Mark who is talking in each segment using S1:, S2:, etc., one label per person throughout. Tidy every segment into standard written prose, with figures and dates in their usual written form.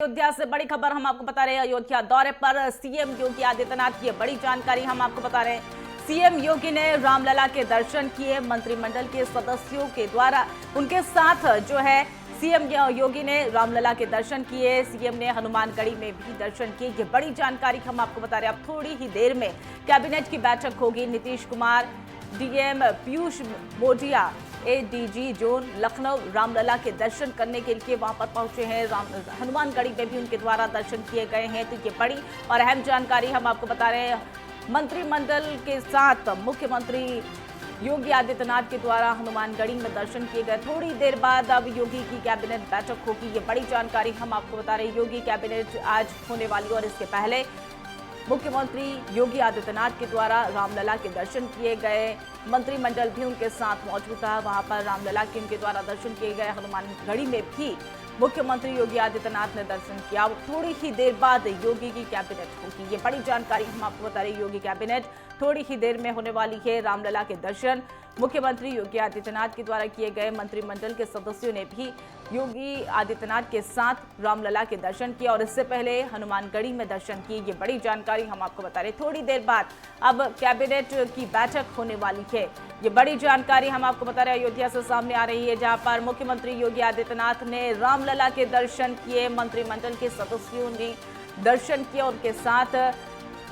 S1: अयोध्या से बड़ी खबर हम आपको बता रहे हैं। अयोध्या दौरे पर सीएम योगी आदित्यनाथ की बड़ी जानकारी हम आपको बता रहे हैं। सीएम योगी ने रामलला के दर्शन किए। मंत्रिमंडल के सदस्यों के द्वारा उनके साथ जो है सीएम योगी ने रामलला के दर्शन किए। सीएम ने हनुमानगढ़ी में भी दर्शन किए। ये बड़ी जानकारी हम आपको बता रहे हैं। अब थोड़ी ही देर में कैबिनेट की बैठक होगी। Nitish Kumar, DM Piyush Modiya, ADG zone Lucknow Ramlala के दर्शन करने के लिए वहां पर पहुंचे हैं। हनुमानगढ़ी में भी उनके द्वारा दर्शन किए गए हैं। तो ये बड़ी और अहम जानकारी हम आपको बता रहे हैं। मंत्रिमंडल के साथ मुख्यमंत्री योगी आदित्यनाथ के द्वारा हनुमानगढ़ी में दर्शन किए गए। थोड़ी देर बाद अब योगी की कैबिनेट बैठक होगी। ये बड़ी जानकारी हम आपको बता रहे हैं। योगी कैबिनेट आज होने वाली और इसके पहले मुख्यमंत्री योगी आदित्यनाथ के द्वारा रामलला के दर्शन किए गए। मंत्रिमंडल भी उनके साथ मौजूद था। वहां पर रामलला के उनके द्वारा दर्शन किए गए। हनुमानगढ़ी में भी मुख्यमंत्री योगी आदित्यनाथ ने दर्शन किया। थोड़ी ही देर बाद योगी की कैबिनेट होगी। ये बड़ी जानकारी हम आपको बता रहे हैं। योगी कैबिनेट थोड़ी ही देर में होने वाली है। रामलला के दर्शन मुख्यमंत्री योगी आदित्यनाथ के द्वारा किए गए। मंत्रिमंडल के सदस्यों ने भी योगी आदित्यनाथ के साथ रामलला के दर्शन किए और इससे पहले हनुमानगढ़ी में दर्शन किए। ये बड़ी जानकारी हम आपको बता रहे हैं। थोड़ी देर बाद अब कैबिनेट की बैठक होने वाली है। ये बड़ी जानकारी हम आपको बता रहे हैं। अयोध्या से सामने आ रही है, जहां पर मुख्यमंत्री योगी आदित्यनाथ ने रामलला के दर्शन किए। मंत्रिमंडल के सदस्यों ने दर्शन किए, उनके साथ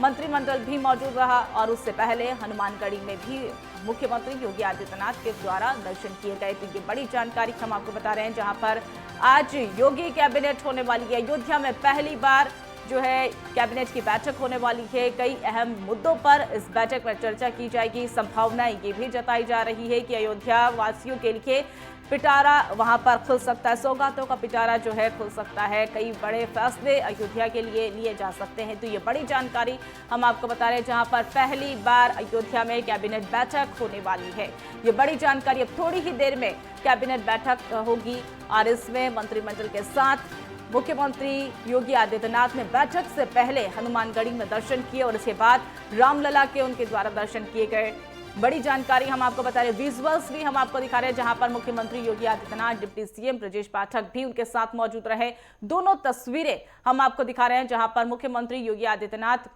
S1: मंत्रिमंडल भी मौजूद रहा और उससे पहले हनुमानगढ़ी में भी मुख्यमंत्री योगी आदित्यनाथ के द्वारा दर्शन किए गए। तो ये बड़ी जानकारी हम आपको बता रहे हैं, जहां पर आज योगी कैबिनेट होने वाली है। अयोध्या में पहली बार जो है कैबिनेट की बैठक होने वाली है। कई अहम मुद्दों पर इस बैठक में चर्चा की जाएगी। संभावनाएं ये भी जताई जा रही है कि अयोध्या वासियों के लिए पिटारा वहां पर खुल सकता है। सौगातों का पिटारा जो है खुल सकता है। कई बड़े फैसले अयोध्या के लिए लिए जा सकते हैं। तो ये बड़ी जानकारी हम आपको बता रहे हैं, जहां पर पहली बार अयोध्या में कैबिनेट बैठक होने वाली है। ये बड़ी जानकारी अब थोड़ी ही देर में कैबिनेट बैठक होगी और इसमें मंत्रिमंडल के साथ मुख्यमंत्री योगी आदित्यनाथ ने बैठक से पहले हनुमानगढ़ी में दर्शन किए और इसके बाद रामलला के उनके द्वारा दर्शन किए गए। बड़ी जानकारी हम आपको बता रहे हैं। विजुअल्स भी हम आपको दिखा रहे हैं, जहां पर मुख्यमंत्री योगी आदित्यनाथ, डिप्टी सीएम ब्रजेश पाठक भी उनके साथ मौजूद रहे। दोनों तस्वीरें हम आपको दिखा रहे हैं, जहां पर मुख्यमंत्री योगी आदित्यनाथ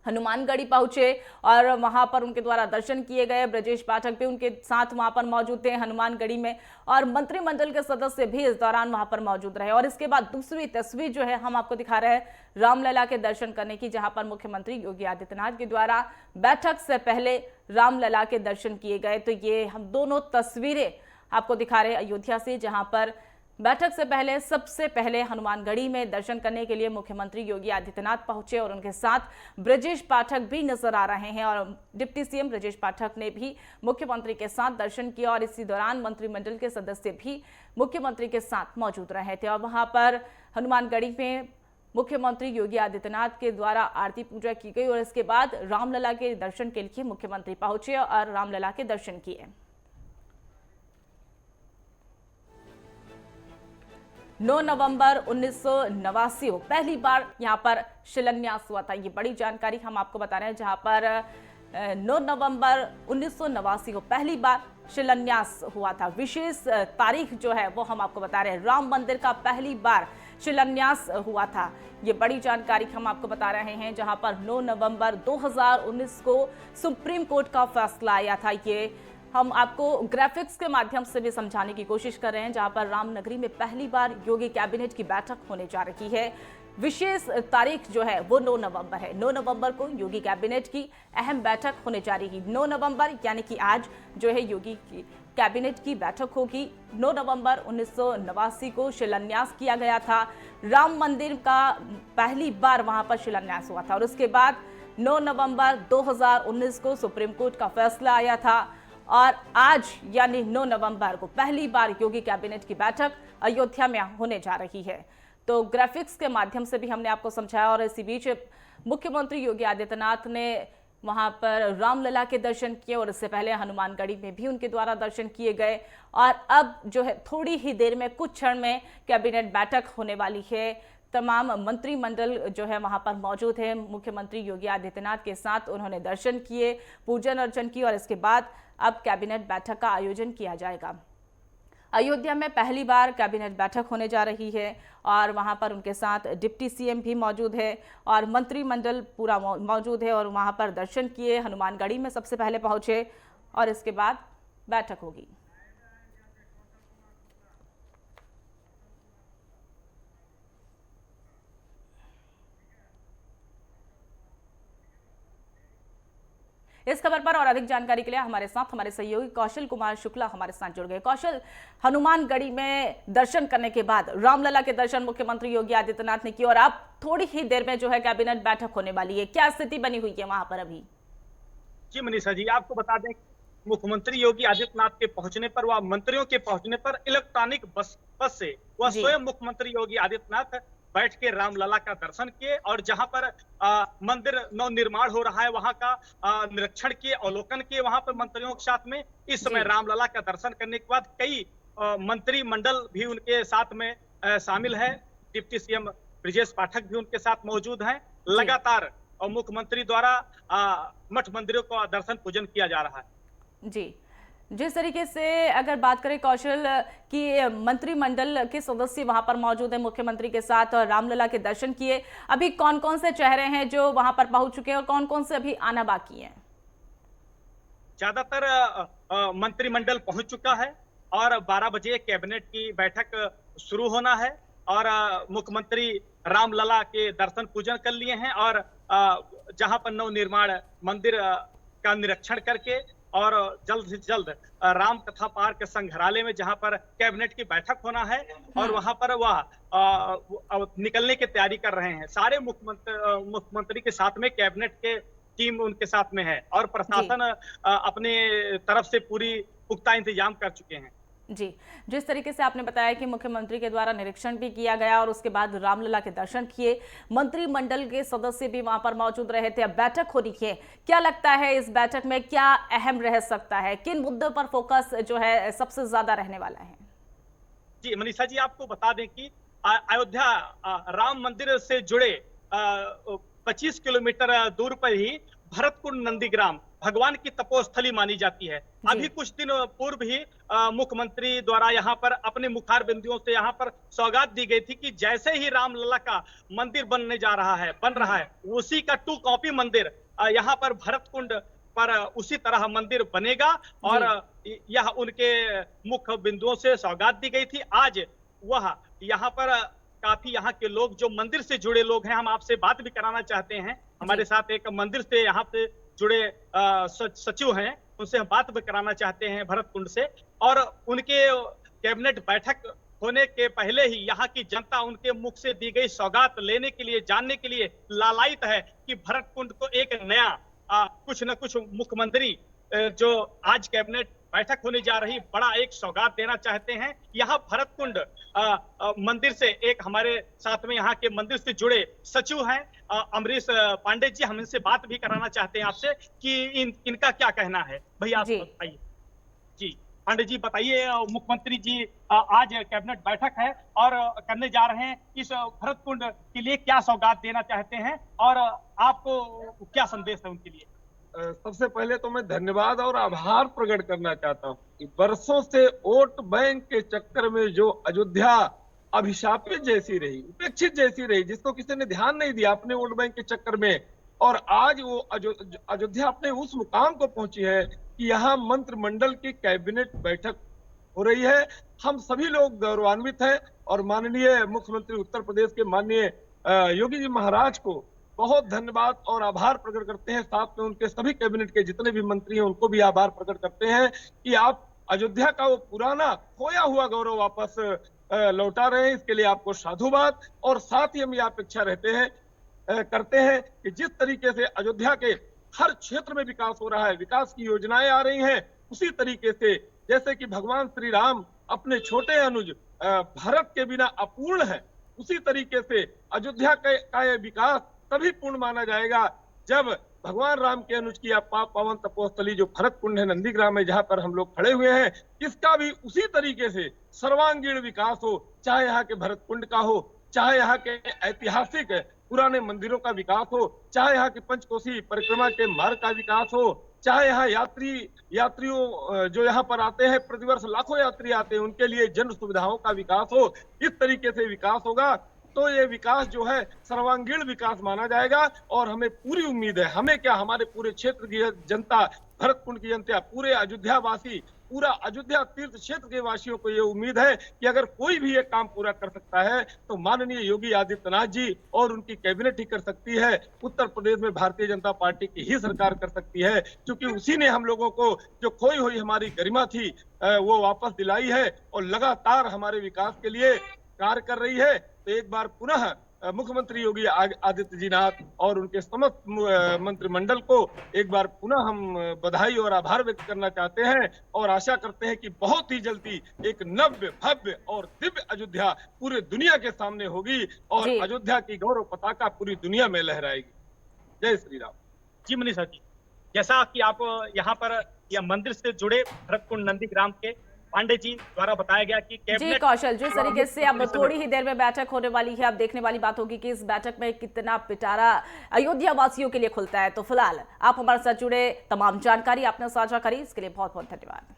S1: हनुमानगढ़ी पहुंचे और वहां पर उनके द्वारा दर्शन किए गए। ब्रजेश पाठक भी उनके साथ वहां पर मौजूद थे हनुमानगढ़ी में और मंत्रिमंडल के सदस्य भी इस दौरान वहां पर मौजूद रहे। और इसके बाद दूसरी तस्वीर जो है हम आपको दिखा रहे हैं रामलला के दर्शन करने की, जहां पर मुख्यमंत्री योगी आदित्यनाथ के द्वारा बैठक से पहले रामलला के दर्शन किए गए। तो ये हम दोनों तस्वीरें आपको दिखा रहे हैं अयोध्या से, जहां पर बैठक से पहले सबसे पहले हनुमानगढ़ी में दर्शन करने के लिए मुख्यमंत्री योगी आदित्यनाथ पहुंचे और उनके साथ ब्रजेश पाठक भी नजर आ रहे हैं। और डिप्टी सीएम ब्रजेश पाठक ने भी मुख्यमंत्री के साथ दर्शन किया और इसी दौरान मंत्रिमंडल के सदस्य भी मुख्यमंत्री के साथ मौजूद रहे थे। और वहां पर हनुमानगढ़ी में मुख्यमंत्री योगी आदित्यनाथ के द्वारा आरती पूजा की गई और इसके बाद रामलला के दर्शन के लिए मुख्यमंत्री पहुंचे और रामलला के दर्शन किए। 9 नवंबर 1989 को पहली बार यहां पर शिलान्यास हुआ था। ये बड़ी जानकारी हम आपको बता रहे हैं, जहां पर 9 नवंबर 1989 को पहली बार शिलान्यास हुआ था। विशेष तारीख जो है वो हम आपको बता रहे हैं। राम मंदिर का पहली बार शिलान्यास हुआ था। ये बड़ी जानकारी हम आपको बता रहे हैं, जहां पर 9 नवंबर 2019 को सुप्रीम कोर्ट का फैसला आया था। ये हम आपको ग्राफिक्स के माध्यम से भी समझाने की कोशिश कर रहे हैं, जहां पर रामनगरी में पहली बार योगी कैबिनेट की बैठक होने जा रही है। विशेष तारीख जो है वो 9 नवंबर है। 9 नवंबर को योगी कैबिनेट की अहम बैठक होने जा रही है। 9 नवंबर यानी कि आज जो है योगी की कैबिनेट की बैठक होगी। 9 नवंबर 1989 को शिलान्यास किया गया था। राम मंदिर का पहली बार वहां पर शिलान्यास हुआ था और उसके बाद 9 नवंबर 2019 को सुप्रीम कोर्ट का फैसला आया था और आज यानी 9 नवंबर को पहली बार योगी कैबिनेट की बैठक अयोध्या में होने जा रही है। तो ग्राफिक्स के माध्यम से भी हमने आपको समझाया और इसी बीच मुख्यमंत्री योगी आदित्यनाथ ने वहां पर रामलला के दर्शन किए और इससे पहले हनुमानगढ़ी में भी उनके द्वारा दर्शन किए गए। और अब जो है थोड़ी ही देर में, कुछ क्षण में कैबिनेट बैठक होने वाली है। तमाम मंत्रिमंडल जो है वहां पर मौजूद है। मुख्यमंत्री योगी आदित्यनाथ के साथ उन्होंने दर्शन किए, पूजन अर्चन की और इसके बाद अब कैबिनेट बैठक का आयोजन किया जाएगा। अयोध्या में पहली बार कैबिनेट बैठक होने जा रही है और वहां पर उनके साथ डिप्टी सीएम भी मौजूद है और मंत्रिमंडल पूरा मौजूद है और वहां पर दर्शन किए, हनुमानगढ़ी में सबसे पहले पहुंचे और इसके बाद बैठक होगी। इस खबर पर और अधिक जानकारी के लिए हमारे साथ हमारे सहयोगी कौशल कुमार शुक्ला हमारे साथ जुड़ गए। कौशल, हनुमानगढ़ी में दर्शन करने के बाद रामलला के दर्शन मुख्यमंत्री योगी आदित्यनाथ ने किए और अब थोड़ी ही देर में जो है कैबिनेट बैठक होने वाली है, क्या स्थिति बनी हुई है वहां पर अभी?
S2: जी मनीषा जी, आपको बता दें मुख्यमंत्री योगी आदित्यनाथ के पहुंचने पर व मंत्रियों के पहुंचने पर इलेक्ट्रॉनिक बस से वह स्वयं मुख्यमंत्री योगी आदित्यनाथ बैठ के रामलला का दर्शन किए और जहां पर मंदिर नव निर्माण हो रहा है वहां का निरीक्षण किए, अवलोकन किए वहां पर मंत्रियों के साथ में। इस समय रामलला का दर्शन करने के बाद कई मंत्रिमंडल भी उनके साथ में शामिल है। डिप्टी सीएम ब्रजेश पाठक भी उनके साथ मौजूद हैं। लगातार मुख्यमंत्री द्वारा मठ मंदिरों का दर्शन पूजन किया जा रहा है।
S1: जी, जिस तरीके से अगर बात करें कौशल कि मंत्रिमंडल के सदस्य वहां पर मौजूद हैं मुख्यमंत्री के साथ और रामलला के दर्शन किए, अभी कौन कौन से चेहरे हैं जो वहां पर पहुंच चुके हैं और कौन कौन से अभी आना बाकी है?
S2: ज्यादातर मंत्रिमंडल पहुंच चुका है और 12 बजे कैबिनेट की बैठक शुरू होना है और मुख्यमंत्री रामलला के दर्शन पूजन कर लिए हैं और जहां पर नव निर्माण मंदिर का निरीक्षण करके और जल्द से जल्द राम कथा पार्क संग्रहालय में जहां पर कैबिनेट की बैठक होना है और वहां पर वह निकलने की तैयारी कर रहे हैं। सारे मुख्यमंत्री के साथ में कैबिनेट के टीम उनके साथ में है और प्रशासन अपने तरफ से पूरी पुख्ता इंतजाम कर चुके हैं।
S1: जी, जिस तरीके से आपने बताया कि मुख्यमंत्री के द्वारा निरीक्षण भी किया गया और उसके बाद रामलला के दर्शन किए, मंत्रिमंडल के सदस्य भी वहां पर मौजूद रहे थे, अब बैठक हो रही है, क्या लगता है इस बैठक में क्या अहम रह सकता है, किन मुद्दों पर फोकस जो है सबसे ज्यादा रहने वाला है?
S2: जी मनीषा जी, आपको बता दें कि अयोध्या राम मंदिर से जुड़े 25 किलोमीटर दूर पर ही भरतकुंड नंदीग्राम भगवान की तपोस्थली मानी जाती है। अभी कुछ दिन पूर्व ही मुख्यमंत्री द्वारा यहाँ पर अपने मुखार बिंदुओं से यहाँ पर सौगात दी गई थी कि जैसे ही रामलला का मंदिर बन रहा है उसी का 2 कॉपी मंदिर यहाँ पर भरतकुंड पर उसी तरह मंदिर बनेगा और यह उनके मुख्य बिंदुओं से सौगात दी गई थी। आज वह यहाँ पर काफी यहाँ के लोग जो मंदिर से जुड़े लोग हैं, हम आपसे बात भी कराना चाहते हैं। हमारे साथ एक मंदिर से यहाँ पे जुड़े सचिव हैं, उनसे हम बात भी कराना चाहते हैं भरतकुंड से। और उनके कैबिनेट बैठक होने के पहले ही यहाँ की जनता उनके मुख से दी गई सौगात लेने के लिए, जानने के लिए लालायित है कि भरतकुंड को एक नया कुछ न कुछ मुख्यमंत्री जो आज कैबिनेट बैठक होने जा रही बड़ा एक सौगात देना चाहते हैं। यहाँ भरतकुंड मंदिर से एक हमारे साथ में यहाँ के मंदिर से जुड़े सचिव हैं अमरीश पांडे जी, हम इनसे बात भी कराना चाहते हैं आपसे कि इनका क्या कहना है। भैया आप बताइए। जी पांडे जी बताइए, मुख्यमंत्री जी आज कैबिनेट बैठक है और करने जा रहे हैं, इस भरतकुंड के लिए क्या सौगात देना चाहते हैं और आपको क्या संदेश है उनके लिए?
S3: सबसे पहले तो मैं धन्यवाद और आभार प्रकट करना चाहता हूं कि वर्षों से वोट बैंक के चक्कर में जो अयोध्या अभिशापित जैसी रही, उपेक्षित जैसी रही, जिसको किसी ने ध्यान नहीं दिया अपने वोट बैंक के चक्कर में, और आज वो अयोध्या अपने उस मुकाम को पहुंची है कि यहाँ मंत्रिमंडल की कैबिनेट बैठक हो रही है। हम सभी लोग गौरवान्वित हैं और माननीय मुख्यमंत्री उत्तर प्रदेश के माननीय योगी जी महाराज को बहुत धन्यवाद और आभार प्रकट करते हैं। साथ में उनके सभी कैबिनेट के जितने भी मंत्री हैं उनको भी आभार प्रकट करते हैं कि आप अयोध्या का वो पुराना खोया हुआ गौरव वापस लौटा रहे हैं। इसके लिए आपको साधुवाद। और साथ ही हम ये अपेक्षा करते हैं कि जिस तरीके से अयोध्या के हर क्षेत्र में विकास हो रहा है, विकास की योजनाएं आ रही हैं, उसी तरीके से जैसे कि भगवान श्री राम अपने छोटे अनुज भरत के बिना अपूर्ण है, उसी तरीके से अयोध्या का यह विकास तभी पूर्ण माना जाएगा जब भगवान राम के अनुज की पावन तपोस्थली जो भरतकुंड है, नंदीग्राम है, जहां पर हम लोग खड़े हुए हैं, इसका भी उसी तरीके से सर्वांगीण विकास हो, चाहे यहाँ के भरतकुंड का हो, चाहे यहाँ के ऐतिहासिक पुराने मंदिरों का विकास हो, चाहे यहाँ की पंचकोसी परिक्रमा के मार्ग का विकास हो, चाहे यहाँ यात्रियों जो यहाँ पर आते हैं, प्रतिवर्ष लाखों यात्री आते हैं, उनके लिए जन सुविधाओं का विकास हो। इस तरीके से विकास होगा तो ये विकास जो है सर्वांगीण विकास माना जाएगा। और हमें पूरी उम्मीद है, हमें क्या, हमारे पूरे क्षेत्र की जनता, भरतकुंड की जनता, पूरे अयोध्या वासी, पूरा अयोध्या तीर्थ क्षेत्र के वासियों को ये उम्मीद है कि अगर कोई भी ये काम पूरा कर सकता है तो माननीय योगी आदित्यनाथ जी और उनकी कैबिनेट ही कर सकती है। उत्तर प्रदेश में भारतीय जनता पार्टी की ही सरकार कर सकती है, क्योंकि उसी ने हम लोगों को जो खोई हुई हमारी गरिमा थी वो वापस दिलाई है और लगातार हमारे विकास के लिए कार्य कर रही है। तो एक बार पुनः मुख्यमंत्री योगी आदित्यनाथ और उनके समस्त मंत्रिमंडल को एक बार पुनः हम बधाई और आभार व्यक्त करना चाहते हैं और आशा करते हैं कि बहुत ही जल्दी एक नव्य, भव्य और दिव्य अयोध्या पूरी दुनिया के सामने होगी और
S1: जी।
S3: अयोध्या की गौरव पताका पूरी दुनिया में लहराएगी। जय श्री राम।
S2: जी मनीषा जी, जैसा कि आप यहाँ पर यह मंदिर से जुड़े भरतकुंड नंदीग्राम के पांडे जी द्वारा बताया गया कि
S1: जी
S2: कैबिनेट
S1: कौशल, जिस तरीके से अब थोड़ी ही देर में बैठक होने वाली है, अब देखने वाली बात होगी कि इस बैठक में कितना पिटारा अयोध्या वासियों के लिए खुलता है। तो फिलहाल आप हमारे साथ जुड़े, तमाम जानकारी आपने साझा करी, इसके लिए बहुत बहुत धन्यवाद।